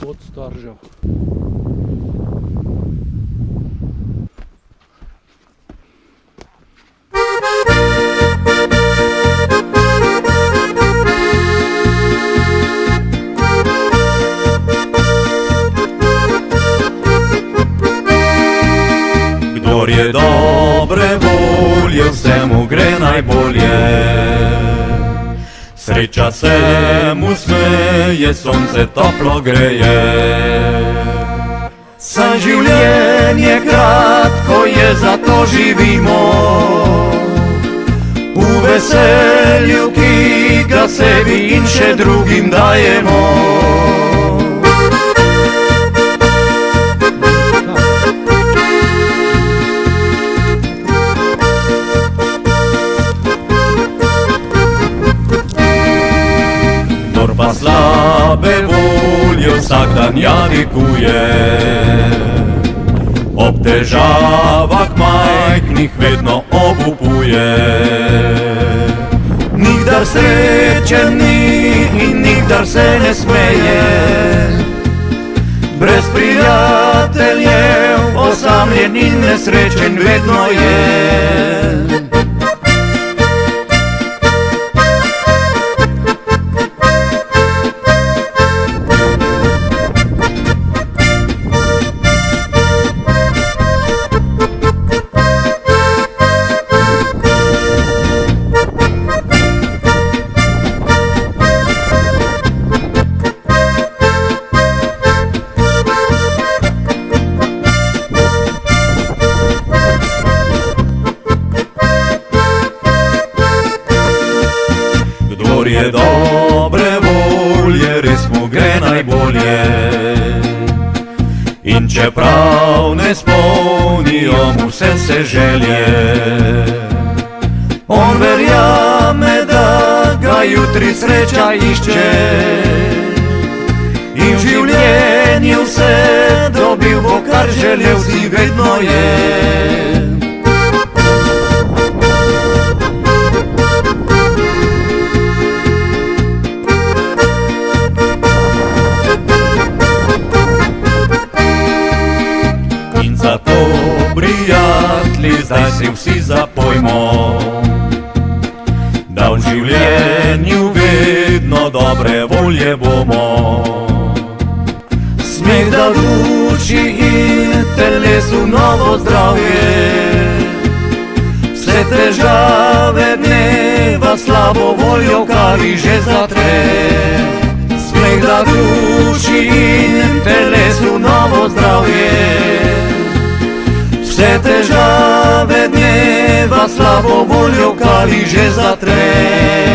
od Storžev. Kdor je dobre volje, vse mu gre najbolje. Sreča se mu smeje, sonce toplo greje. Saj življenje kratko je, zato živimo v veselju, ki ga sebi in še drugim dajemo. Pa slabe volje vsak dan jadikuje, ob težavah majhnih vedno obupuje. Nikdar srečen ni in nikdar se ne smeje, brez prijateljev osamljen in nesrečen vedno je. Kdor je dobre volje, res mu gre najbolje. In čeprav ne spolnijo mu vse se želje, on verjame, da ga jutri sreča išče. In v življenju vse dobil bo, kar želel si vedno je. Zato, prijatelji, zdaj si vsi zapojmo, da v življenju vedno dobre volje bomo. Smeh da duši in telesu novo zdravje, vse težave dneva slabo voljo kari že zatre. Smeh da duši in telesu novo zdravje, vse težave dneva slabo voljo kali že zatre.